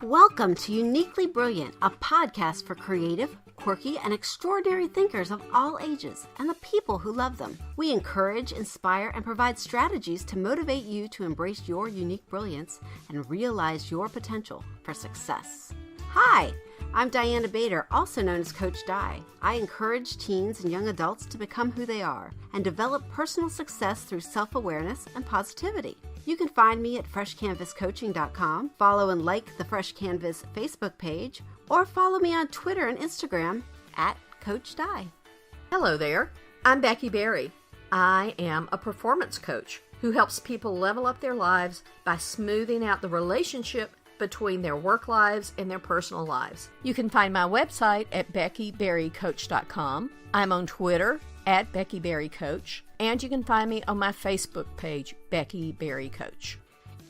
Welcome to Uniquely Brilliant, a podcast for creative, quirky, and extraordinary thinkers of all ages and the people who love them. We encourage, inspire, and provide strategies to motivate you to embrace your unique brilliance and realize your potential for success. Hi, I'm Diana Bader, also known as Coach Di. I encourage teens and young adults to become who they are and develop personal success through self-awareness and positivity. You can find me at freshcanvascoaching.com, follow and like the Fresh Canvas Facebook page, or follow me on Twitter and Instagram at Coach Di. Hello there, I'm Becky Berry. I am a performance coach who helps people level up their lives by smoothing out the relationship between their work lives and their personal lives. You can find my website at beckyberrycoach.com. I'm on Twitter at Becky Berry Coach, and you can find me on my Facebook page, Becky Berry Coach.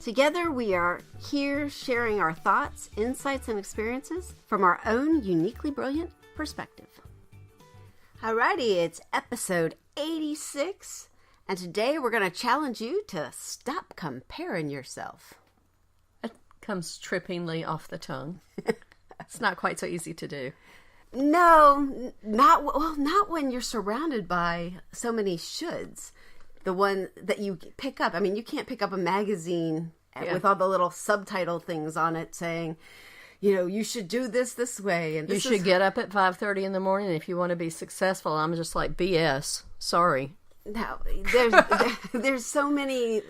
Together we are here sharing our thoughts, insights, and experiences from our own uniquely brilliant perspective. Alrighty, it's episode 86, and today we're going to challenge you to stop comparing yourself. It comes trippingly off the tongue. It's not quite so easy to do. No, not when you're surrounded by so many shoulds. The one that you pick up. I mean, you can't pick up a magazine with all the little subtitle things on it saying, you know, you should do this way. And this you should get up at 5:30 in the morning if you want to be successful. I'm just like, BS. Sorry. No, there's so many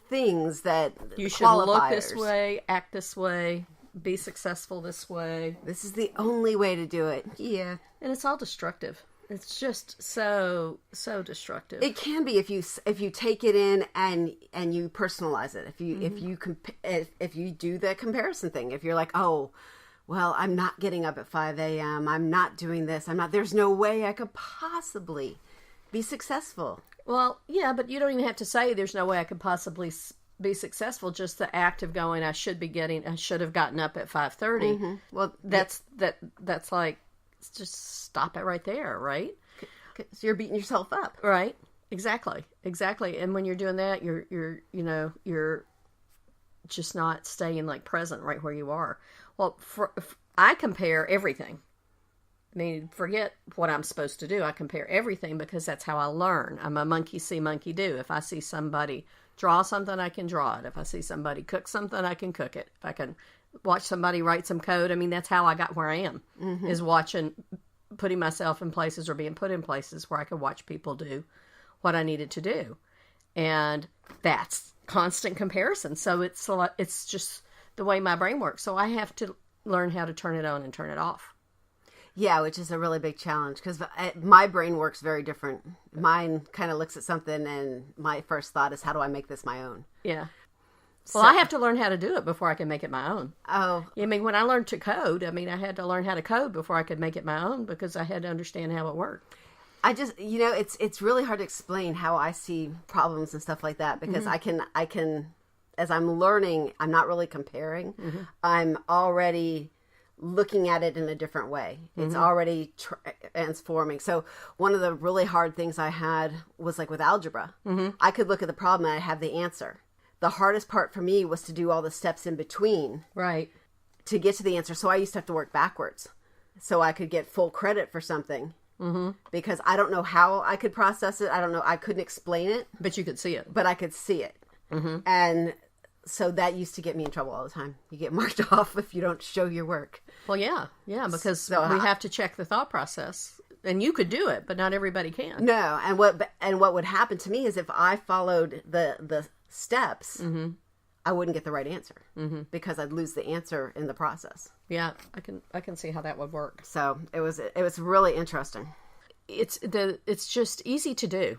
things that you should look this way, act this way, be successul this way. This is the only way to do it. Yeah. And it's all destructive. It's just so destructive. It can be if you take it in and you personalize it. If you do the comparison thing. If you're like, "Oh, well, I'm not getting up at 5 a.m. I'm not doing this. There's no way I could possibly be successful." Well, yeah, but you don't even have to say there's no way I could possibly be successful. Just the act of going, I should have gotten up at 5:30. Mm-hmm. Well, that's like, just stop it right there, right? So you're beating yourself up, right? Exactly. And when you're doing that, you're just not staying like present right where you are. Well, I compare everything. I mean, forget what I'm supposed to do. I compare everything because that's how I learn. I'm a monkey see, monkey do. If I see somebody draw something, I can draw it. If I see somebody cook something, I can cook it. If I can watch somebody write some code, I mean, that's how I got where I am, is putting myself in places or being put in places where I could watch people do what I needed to do. And that's constant comparison. So it's just the way my brain works. So I have to learn how to turn it on and turn it off. Yeah, which is a really big challenge because my brain works very different. Mine kind of looks at something and my first thought is, how do I make this my own? Yeah. Well, I have to learn how to do it before I can make it my own. Oh. I mean, when I learned to code, I had to learn how to code before I could make it my own because I had to understand how it worked. I just, it's really hard to explain how I see problems and stuff like that because I can, as I'm learning, I'm not really comparing. Mm-hmm. I'm already looking at it in a different way. It's already transforming. So one of the really hard things I had was like with algebra. Mm-hmm. I could look at the problem and I have the answer. The hardest part for me was to do all the steps in between. Right. To get to the answer. So I used to have to work backwards so I could get full credit for something. Mm-hmm. Because I don't know how I could process it. I don't know. I couldn't explain it. But you could see it. But I could see it. Mm-hmm. And so that used to get me in trouble all the time. You get marked off if you don't show your work. Well, yeah, because we have to check the thought process. And you could do it, but not everybody can. No, and what would happen to me is if I followed the steps, I wouldn't get the right answer because I'd lose the answer in the process. Yeah, I can see how that would work. So it was really interesting. It's just easy to do.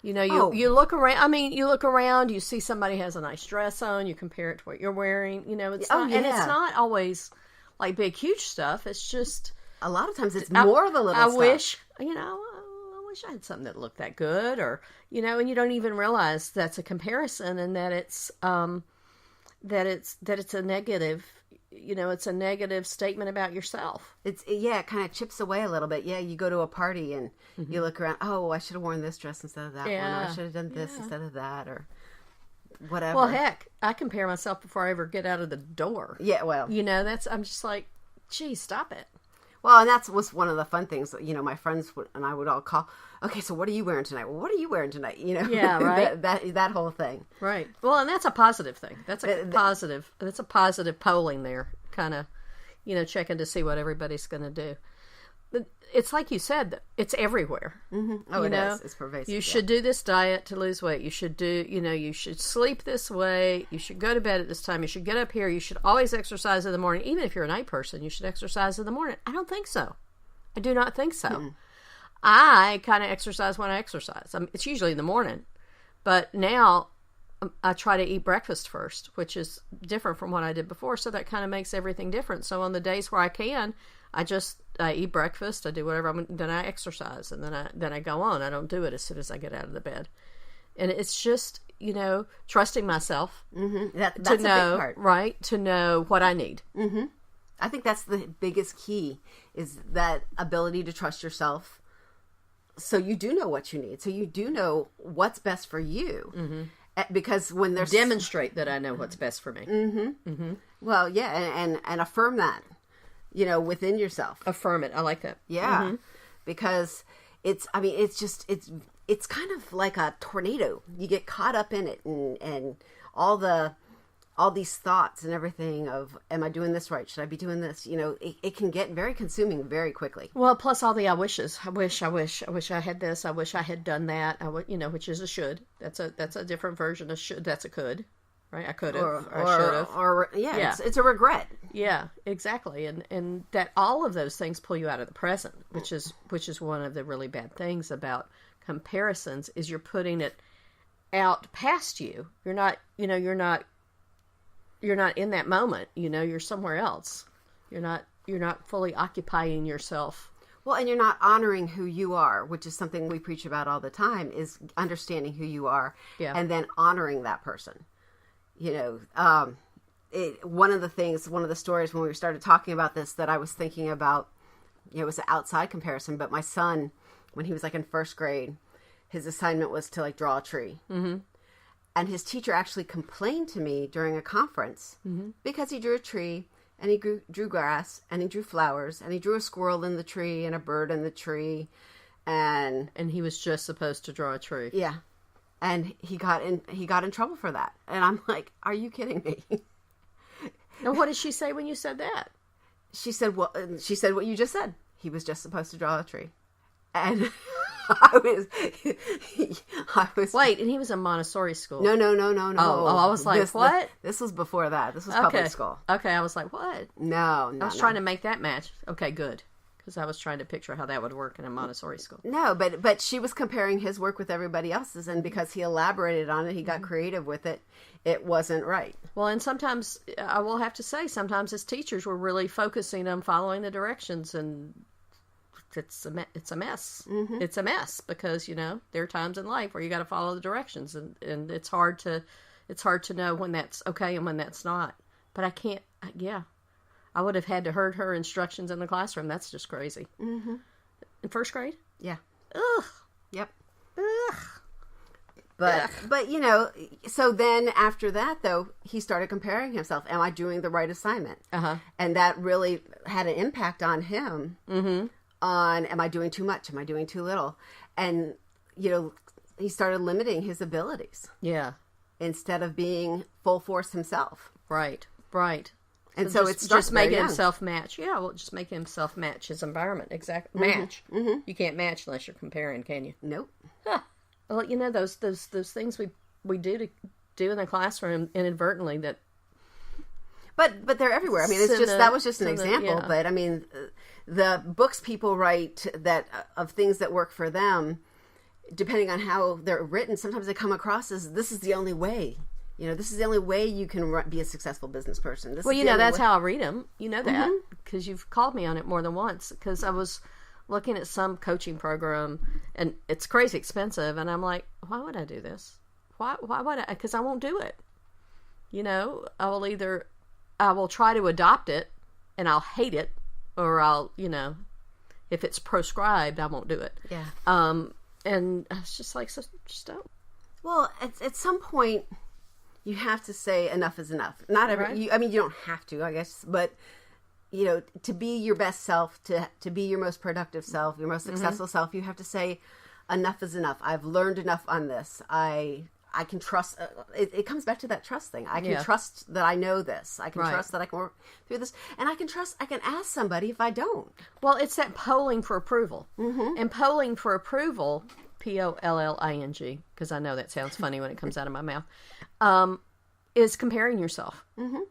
You look around. I mean, you look around. You see somebody has a nice dress on. You compare it to what you're wearing. It's not, and it's not always like big, huge stuff. It's just a lot of times it's more of the little stuff. I wish I had something that looked that good, or and you don't even realize that's a comparison, and that it's a negative. It's a negative statement about yourself. It kind of chips away a little bit. Yeah, you go to a party and you look around. Oh, I should have worn this dress instead of that one. Or I should have done this instead of that. Or whatever. Well, heck, I compare myself before I ever get out of the door. Yeah, well. I'm just like, gee, stop it. Well, and that was one of the fun things, my friends and I would all call, okay, so what are you wearing tonight? Well, what are you wearing tonight? Yeah, right. that whole thing. Right. Well, and that's a positive thing. That's a positive polling there, kind of, checking to see what everybody's going to do. But it's like you said, it's everywhere. Mm-hmm. Oh, it is. It's pervasive. You should do this diet to lose weight. You should you should sleep this way. You should go to bed at this time. You should get up here. You should always exercise in the morning. Even if you're a night person, you should exercise in the morning. I don't think so. I do not think so. Mm-hmm. I kind of exercise when I exercise. It's usually in the morning. But now I try to eat breakfast first, which is different from what I did before. So that kind of makes everything different. So on the days where I can, I eat breakfast, I do whatever, then I exercise, and then I go on. I don't do it as soon as I get out of the bed. And it's just, trusting myself. Mm-hmm. That's a big part. Right, to know what I need. Mm-hmm. I think that's the biggest key, is that ability to trust yourself, so you do know what you need. So you do know what's best for you. Mm-hmm. Because when there's... Demonstrate that I know what's best for me. Mm-hmm. Mm-hmm. Well, yeah, and affirm that. Within yourself. Affirm it. I like that. Yeah. Mm-hmm. Because it's kind of like a tornado. You get caught up in it, and all these thoughts and everything of, am I doing this right? Should I be doing this? It can get very consuming very quickly. Well, plus all the I wishes. I wish I had this. I wish I had done that. Which is a should. That's a different version of should. That's a could. Right, I could have, or I should have. Or yeah. It's a regret. Yeah, exactly, and that all of those things pull you out of the present, which is one of the really bad things about comparisons, is you're putting it out past you. You're not in that moment. You're somewhere else. You're not fully occupying yourself. Well, and you're not honoring who you are, which is something we preach about all the time, is understanding who you are, and then honoring that person. One of the stories when we started talking about this that I was thinking about, it was an outside comparison, but my son, when he was in first grade, his assignment was to draw a tree. Mm-hmm. And his teacher actually complained to me during a conference because he drew a tree, and he drew grass, and he drew flowers, and he drew a squirrel in the tree and a bird in the tree. And he was just supposed to draw a tree. Yeah. And he got in trouble for that. And I'm like, are you kidding me? Now, what did she say when you said that? She said what you just said. He was just supposed to draw a tree. And I was... Wait, and he was in Montessori school. No. Oh, I was like, what? This was before that. This was public school. Okay, I was like, what? No. I was trying to make that match. Okay, good. Because I was trying to picture how that would work in a Montessori school. No, but she was comparing his work with everybody else's, and because he elaborated on it, he got creative with it, it wasn't right. Well, and sometimes, I will have to say, sometimes as teachers, we're really focusing on following the directions, and it's a mess. Mm-hmm. It's a mess, because, there are times in life where you got to follow the directions, and it's hard to know when that's okay and when that's not. But I can't, I would have had to heard her instructions in the classroom. That's just crazy. Mm-hmm. In first grade? Yeah. Ugh. Yep. Ugh. But so then after that, though, he started comparing himself. Am I doing the right assignment? Uh-huh. And that really had an impact on him. Mm-hmm. On, am I doing too much? Am I doing too little? And, he started limiting his abilities. Yeah. Instead of being full force himself. Right. And so it's just making himself match. Yeah, well, just making himself match his environment. Exactly. Mm-hmm. Match. Mm-hmm. You can't match unless you're comparing, can you? Nope. Huh. Well, those things we do in the classroom inadvertently that. But they're everywhere. I mean, that was just an example. Yeah. But I mean, the books people write of things that work for them, depending on how they're written, sometimes they come across as, this is the only way. This is the only way you can be a successful business person. That's how I read them. You know that because you've called me on it more than once. Because I was looking at some coaching program, and it's crazy expensive. And I'm like, why would I do this? Why would I? Because I won't do it. I will try to adopt it, and I'll hate it, or I'll, if it's prescribed, I won't do it. Yeah. And I was just like, so just don't. Well, at some point, you have to say enough is enough. Not every, Right. you don't have to, I guess, but to be your best self, to be your most productive self, your most successful self, you have to say enough is enough. I've learned enough on this. I can trust. It comes back to that trust thing. I can trust that I know this. I can trust that I can work through this, and I can trust. I can ask somebody if I don't. Well, it's that polling for approval, and polling for approval, POLLING, because I know that sounds funny when it comes out of my mouth, is comparing yourself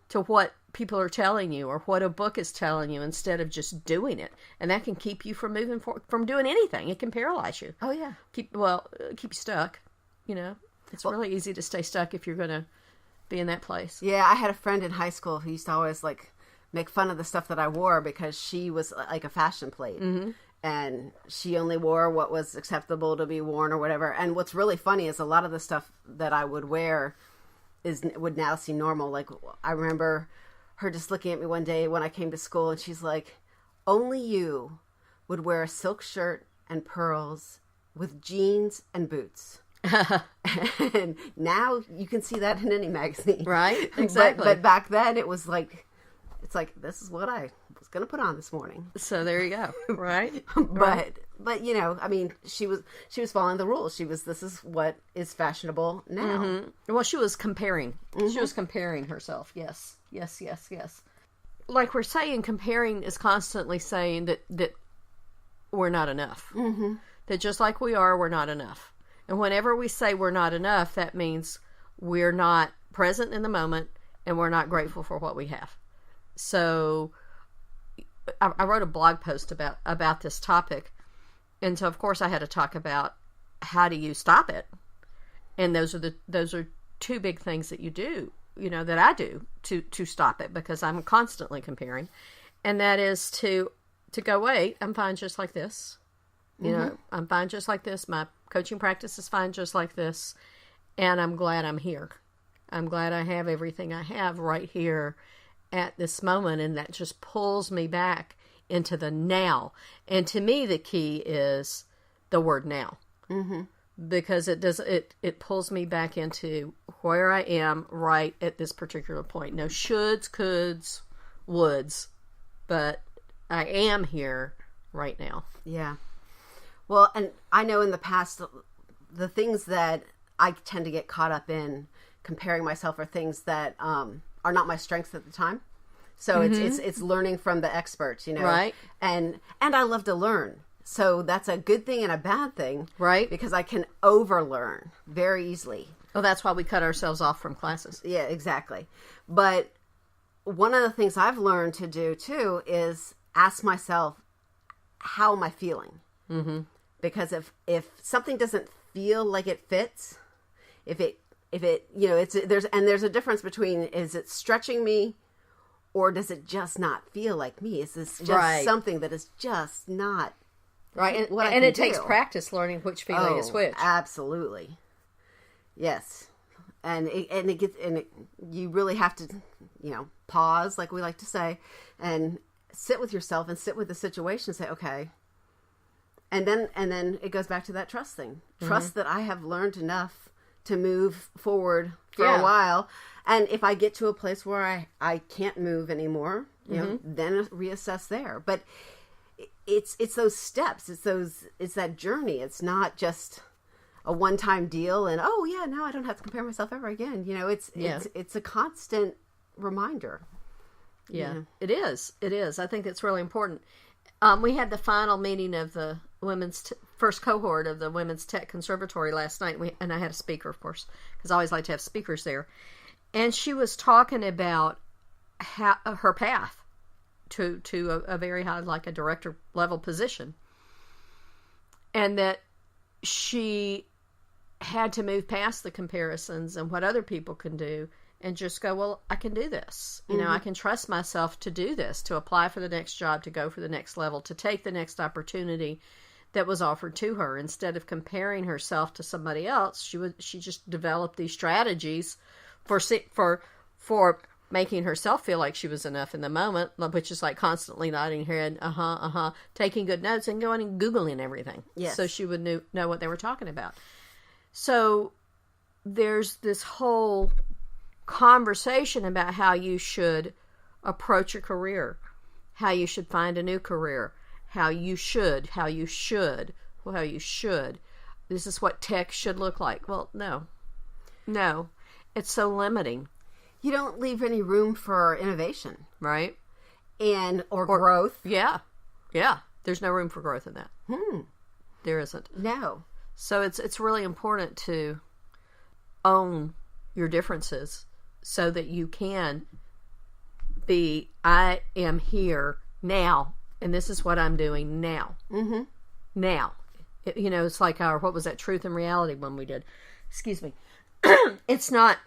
to what people are telling you or what a book is telling you instead of just doing it, and that can keep you from moving from doing anything. It can paralyze you. Oh yeah, keep you stuck. It's really easy to stay stuck if you're going to be in that place. Yeah, I had a friend in high school who used to always make fun of the stuff that I wore because she was like a fashion plate. And she only wore what was acceptable to be worn or whatever. And what's really funny is a lot of the stuff that I would wear would now seem normal. Like, I remember her just looking at me one day when I came to school, and she's like, only you would wear a silk shirt and pearls with jeans and boots. And now you can see that in any magazine. Right, exactly. But back then it was like, it's like, this is what I was going to put on this morning. So there you go. Right. But she was following the rules. This is what is fashionable now. Well, she was comparing. She was comparing herself. Yes. Like we're saying, comparing is constantly saying that we're not enough. That just like we are, we're not enough. And whenever we say we're not enough, that means we're not present in the moment and we're not grateful for what we have. So I wrote a blog post about this topic. And so, of course, I had to talk about how do you stop it. And those are two big things that you do, that I do to stop it, because I'm constantly comparing. And that is to go, wait, I'm fine just like this. I'm fine just like this. My coaching practice is fine just like this. And I'm glad I'm here. I'm glad I have everything I have right here at this moment. And that just pulls me back into the now. And to me, the key is the word now. Because it pulls me back into where I am right at this particular point. No shoulds, coulds, woulds. But I am here right now. Yeah. Well, and I know in the past, the things that I tend to get caught up in comparing myself are things that are not my strengths at the time. So it's learning from the experts, Right. And I love to learn. So that's a good thing and a bad thing. Right. Because I can overlearn very easily. Well, that's why we cut ourselves off from classes. Yeah, exactly. But one of the things I've learned to do too is ask myself, how am I feeling? Because if something doesn't feel like it fits, if it there's a difference between, is it stretching me or does it just not feel like me? Is this just something that is just not right? And it takes practice learning which feeling is which. Absolutely. Yes. And you really have to, pause, like we like to say, and sit with yourself and sit with the situation and say, okay. And then it goes back to that trust thing. Trust that I have learned enough to move forward for a while. And if I get to a place where I can't move anymore, then reassess there. But it's those steps. It's that journey. It's not just a one-time deal and, oh yeah, now I don't have to compare myself ever again. It's a constant reminder. Yeah, it is. It is. I think it's really important. We had the final meeting of the women's first cohort of the Women's Tech Conservatory last night, and I had a speaker, of course, because I always like to have speakers there. And she was talking about her path to a very high, like a director level position, and that she had to move past the comparisons and what other people can do and just go, well, I can do this. I can trust myself to do this, to apply for the next job, to go for the next level, to take the next opportunity that was offered to her. Instead of comparing herself to somebody else, she just developed these strategies for making herself feel like she was enough in the moment, which is like constantly nodding her head, taking good notes and going and Googling everything. Yes. So she would know what they were talking about. So there's this whole conversation about how you should approach your career, how you should find a new career, how you should. This is what tech should look like. Well, no. It's so limiting. You don't leave any room for innovation. Right? Or growth. Yeah. There's no room for growth in that. There isn't. No. So it's really important to own your differences so that you can be, I am here now, and this is what I'm doing now. Now. It's like what was that Truth and Reality one we did? Excuse me. It's not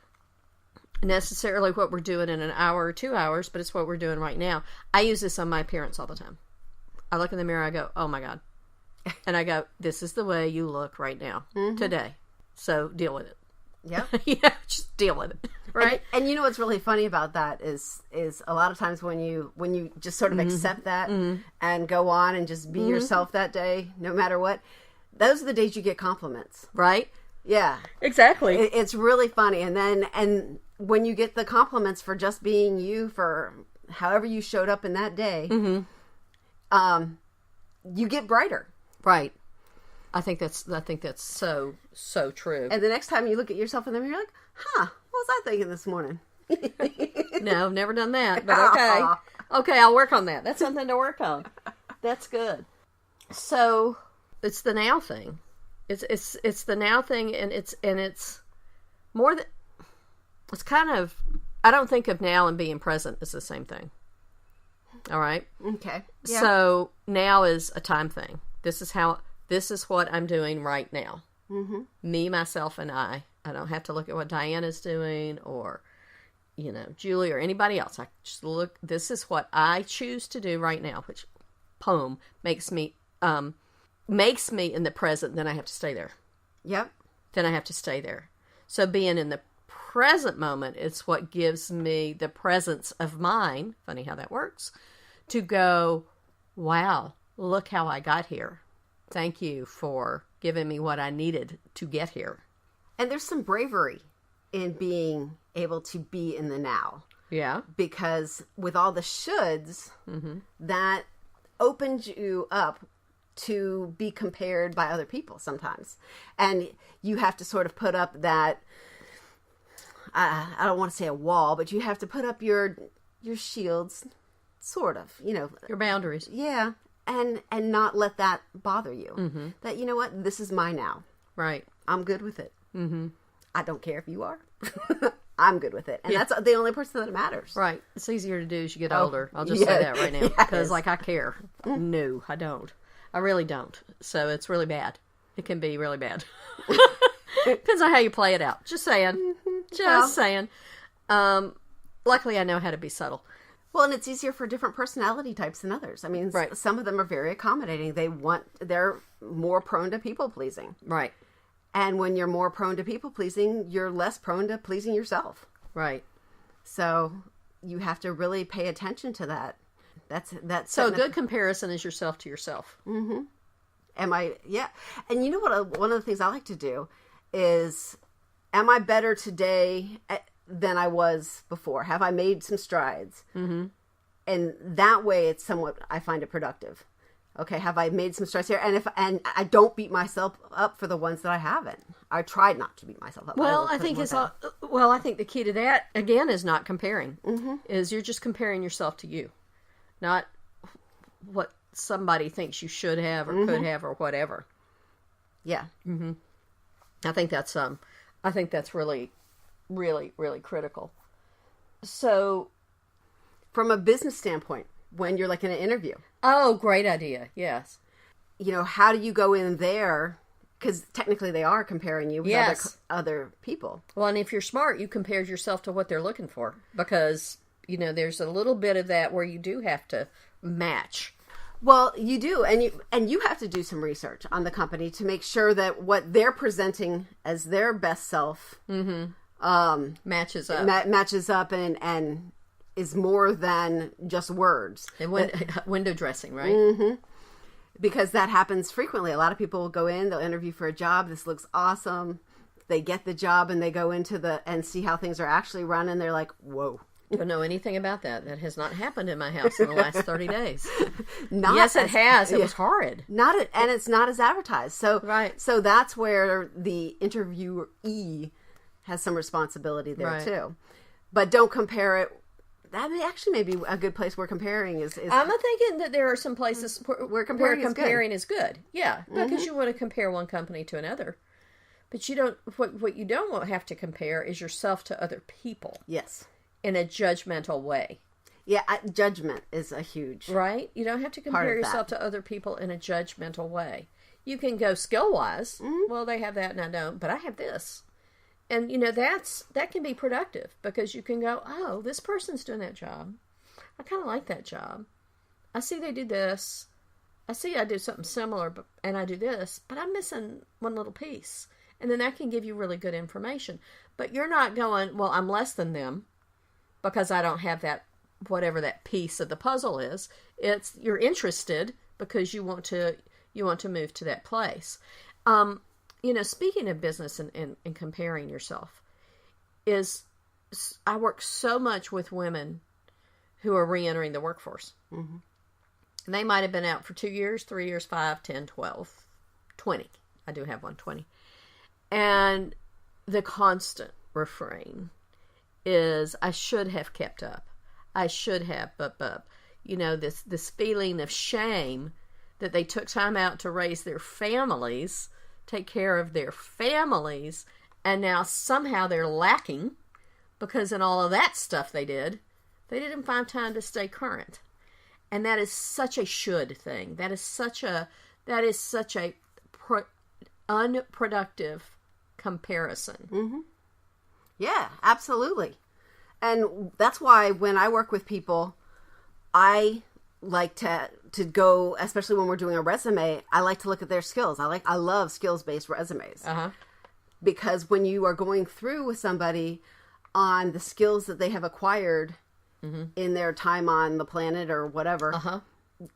necessarily what we're doing in an hour or 2 hours, but it's what we're doing right now. I use this on my appearance all the time. I look in the mirror, I go, oh my God. And I go, this is the way you look right now, today. So deal with it. Yep. Just deal with it. Right? And you know what's really funny about that is a lot of times when you just sort of accept that and go on and just be yourself that day, no matter what, those are the days you get compliments. Right? Yeah. Exactly. It's really funny. And when you get the compliments for just being you, for however you showed up in that day, you get brighter. Right. I think that's so true. And the next time you look at yourself in the mirror, you're like, what was I thinking this morning? No, I've never done that, but okay. Okay, I'll work on that. That's something to work on. That's good. So it's the now thing. It's the now thing, and it's more than, it's kind of, I don't think of now and being present as the same thing. All right? Okay. Yeah. So now is a time thing. This is what I'm doing right now. Me, myself, and I. I don't have to look at what Diana's doing or, Julie or anybody else. I just look, this is what I choose to do right now, which poem makes me in the present. Then I have to stay there. Yep. Then I have to stay there. So being in the present moment, it's what gives me the presence of mind. Funny how that works. To go, wow, look how I got here. Thank you for giving me what I needed to get here. And there's some bravery in being able to be in the now. Yeah. Because with all the shoulds, that opens you up to be compared by other people sometimes. And you have to sort of put up that, I don't want to say a wall, but you have to put up your shields, sort of, Your boundaries. Yeah. And not let that bother you. That, you know what, this is my now. Right. I'm good with it. I don't care if you are. I'm good with it. And that's the only person that matters. Right. It's easier to do as you get older. I'll just say that right now. Because, I care. No, I don't. I really don't. So it's really bad. It can be really bad. Depends on how you play it out. Just saying. Saying. Luckily, I know how to be subtle. Well, and it's easier for different personality types than others. I mean, some of them are very accommodating. They're more prone to people pleasing. Right. And when you're more prone to people pleasing, you're less prone to pleasing yourself. Right. So you have to really pay attention to that. That's so a good comparison is yourself to yourself. And you know what? One of the things I like to do is, am I better today than I was before? Have I made some strides? And that way, it's somewhat, I find it productive. Okay, have I made some strides here? And I don't beat myself up for the ones that I haven't. I tried not to beat myself up. Well, I think I think the key to that again is not comparing. Is you're just comparing yourself to you, not what somebody thinks you should have or could have or whatever. Yeah. I think that's really, really, really critical. So, from a business standpoint, when you're in an interview. Oh, great idea. Yes. How do you go in there? Because technically they are comparing you with other people. Well, and if you're smart, you compared yourself to what they're looking for. Because, there's a little bit of that where you do have to match. Well, you do. And you have to do some research on the company to make sure that what they're presenting as their best self matches up. Matches up and is more than just words. Window dressing, right? Because that happens frequently. A lot of people will go in, they'll interview for a job. This looks awesome. they get the job and they go into and see how things are actually run, and they're like, whoa. Don't know anything about that. That has not happened in my house in the last 30 days. Yes, it has. It was horrid. And it's not as advertised. So, right. So that's where the interviewee has some responsibility there too. But don't compare it. That actually may be a good place where comparing is. I'm thinking that there are some places where comparing is good. Yeah, because you want to compare one company to another. But you don't. What you don't have to compare is yourself to other people. Yes. In a judgmental way. Yeah, judgment is a huge right. You don't have to compare yourself to other people in a judgmental way. You can go skill wise. Well, they have that and I don't, but I have this, and that can be productive because you can go, oh, this person's doing that job. I kind of like that job. I see they do this. I see I do something similar, and I do this, but I'm missing one little piece, and then that can give you really good information. But you're not going, well, I'm less than them. Because I don't have that, whatever that piece of the puzzle is. You're interested because you want to move to that place. Speaking of business and comparing yourself, I work so much with women who are re-entering the workforce. Mm-hmm. And they might have been out for 2 years, 3 years, 5, 10, 12, 20. I do have one, 20. And the constant refrain is, I should have kept up. I should have, but this feeling of shame that they took time out to raise their families, take care of their families, and now somehow they're lacking because in all of that stuff they didn't find time to stay current. And that is such a should thing. That is such a unproductive comparison. Mm-hmm. Yeah, absolutely. And that's why when I work with people, I like to go, especially when we're doing a resume, I like to look at their skills. I love skills-based resumes. Uh-huh. Because when you are going through with somebody on the skills that they have acquired in their time on the planet or whatever,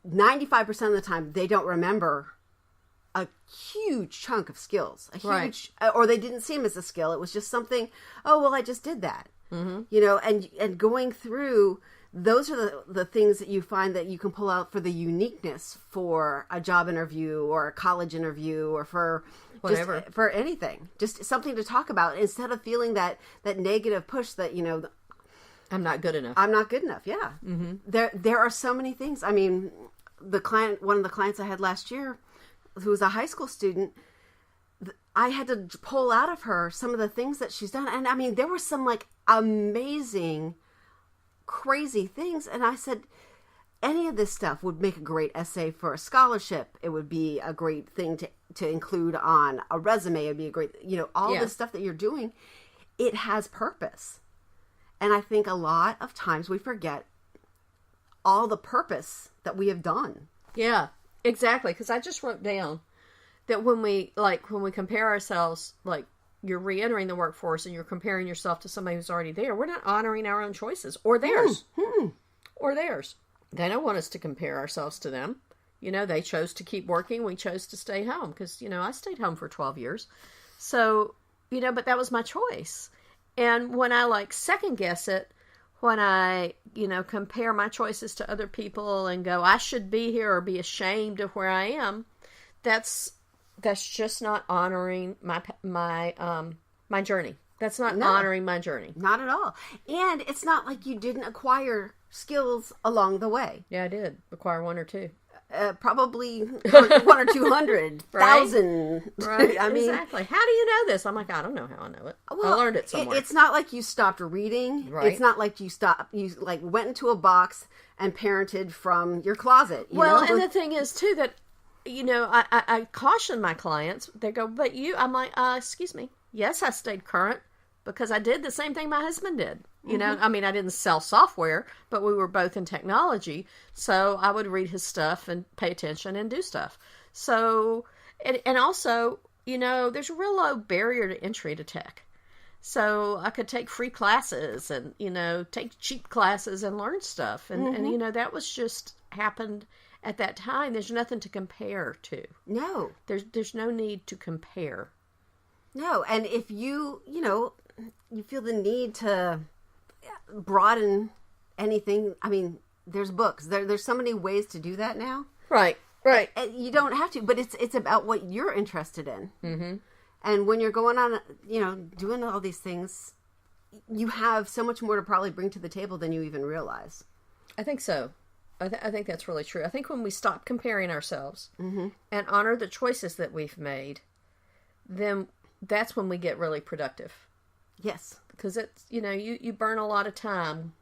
95% of the time they don't remember a huge chunk of skills, or they didn't see them as a skill. It was just something, oh, well, I just did that, and going through, those are the things that you find that you can pull out for the uniqueness for a job interview or a college interview or for whatever, for anything, just something to talk about instead of feeling that negative push that, I'm not good enough. I'm not good enough. Yeah. Mm-hmm. There are so many things. I mean, one of the clients I had last year, who was a high school student, I had to pull out of her some of the things that she's done. And I mean, there were some like amazing, crazy things. And I said, any of this stuff would make a great essay for a scholarship. It would be a great thing to include on a resume. It'd be a great, all this stuff that you're doing, it has purpose. And I think a lot of times we forget all the purpose that we have done. Yeah. Exactly, because I just wrote down that when we compare ourselves, like you're re-entering the workforce and you're comparing yourself to somebody who's already there, we're not honoring our own choices or theirs. Or theirs. They don't want us to compare ourselves to them. They chose to keep working. We chose to stay home because, I stayed home for 12 years. So, but that was my choice. And when I second guess it, when I, compare my choices to other people and go, I should be here or be ashamed of where I am, that's just not honoring my journey. That's not honoring my journey. Not at all. And it's not like you didn't acquire skills along the way. Yeah, I did acquire one or two. Probably 1 or 200,000. Right. I mean, exactly. How do you know this? I'm like, I don't know how I know it. Well, I learned it somewhere. It's not like you stopped reading. Right. It's not like you went into a box and parented from your closet. And the thing is too that, I caution my clients. They go, but I'm like, excuse me. Yes, I stayed current because I did the same thing my husband did. I mean, I didn't sell software, but we were both in technology. So I would read his stuff and pay attention and do stuff. So, and also, there's a real low barrier to entry to tech. So I could take free classes and, take cheap classes and learn stuff. And that was just happened at that time. There's nothing to compare to. No. There's no need to compare. No, and if you feel the need to broaden anything, I mean, there's books. There's so many ways to do that now. Right. And you don't have to, but it's about what you're interested in. Mm-hmm. And when you're going on, doing all these things, you have so much more to probably bring to the table than you even realize. I think so. I think that's really true. I think when we stop comparing ourselves Mm-hmm. and honor the choices that we've made, then that's when we get really productive. Yes. Because it's, you burn a lot of time,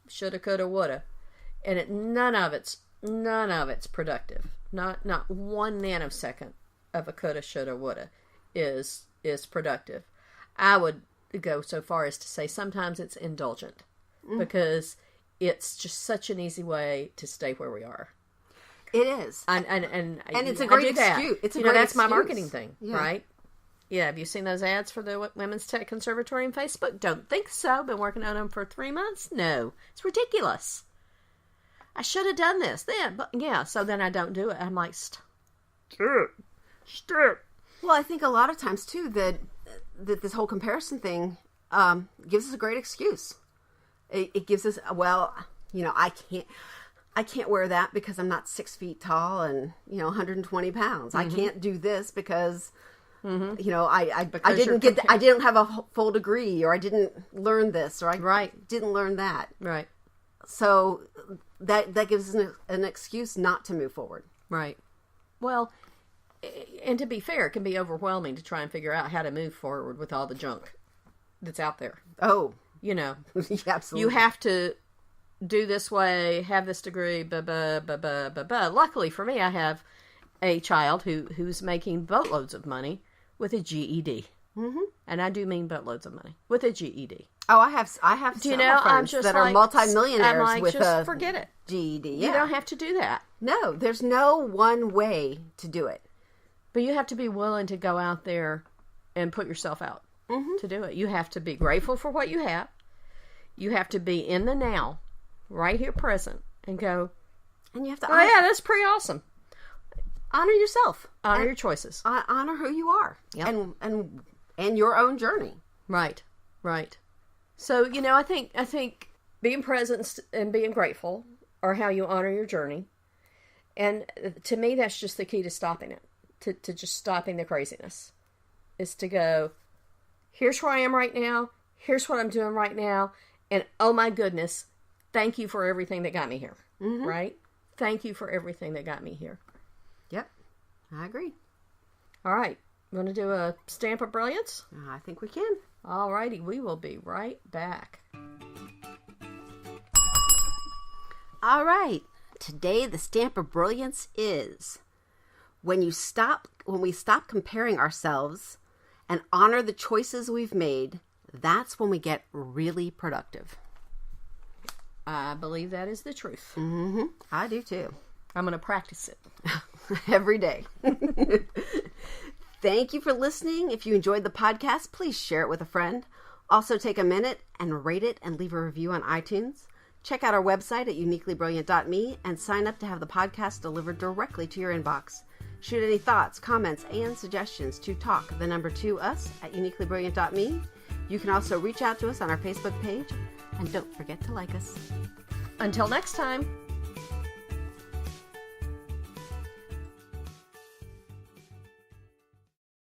shoulda, coulda, woulda, and none of it's productive. Not 1 nanosecond of a coulda, shoulda, woulda is productive. I would go so far as to say sometimes it's indulgent because it's just such an easy way to stay where we are. It is. And it's a great excuse. It's a great that's my excuse. marketing thing, right? Yeah, have you seen those ads for the Women's Tech Conservatory on Facebook? Don't think so. Been working on them for 3 months? No. It's ridiculous. I should have done this then. But yeah, so then I don't do it. I'm like, stop. Well, I think a lot of times, too, that this whole comparison thing gives us a great excuse. It gives us, I can't wear that because I'm not 6 feet tall and, 120 pounds. Mm-hmm. I can't do this because... Mm-hmm. I didn't have a full degree, or I didn't learn this, or I didn't learn that. Right. So that gives us an excuse not to move forward. Right. Well, and to be fair, it can be overwhelming to try and figure out how to move forward with all the junk that's out there. Oh. Absolutely. You have to do this way, have this degree, blah, blah, blah, blah, blah, blah. Luckily for me, I have a child who's making boatloads of money with a GED. Mm-hmm. And I do mean boatloads of money with a GED. Oh, I have several friends that are multimillionaires with a forget it. GED. Yeah. You don't have to do that. No, there's no one way to do it. But you have to be willing to go out there and put yourself out to do it. You have to be grateful for what you have. You have to be in the now, right here present, and go, and you have to yeah, that's pretty awesome. Honor yourself. Honor your choices. Honor who you are. Yep. And your own journey. Right. So, I think being present and being grateful are how you honor your journey. And to me, that's just the key to stopping it. To just stopping the craziness. Is to go, here's where I am right now. Here's what I'm doing right now. And oh my goodness, thank you for everything that got me here. Mm-hmm. Right? Thank you for everything that got me here. Yep, I agree. All right, want to do a stamp of brilliance? I think we can. All righty, we will be right back. All right, today the stamp of brilliance is when we stop comparing ourselves and honor the choices we've made. That's when we get really productive. I believe that is the truth. Mm-hmm. I do too. I'm going to practice it. Every day. Thank you for listening. If you enjoyed the podcast, please share it with a friend. Also take a minute and rate it and leave a review on iTunes. Check out our website at uniquelybrilliant.me and sign up to have the podcast delivered directly to your inbox. Shoot any thoughts, comments, and suggestions to us at uniquelybrilliant.me. You can also reach out to us on our Facebook page. And don't forget to like us. Until next time.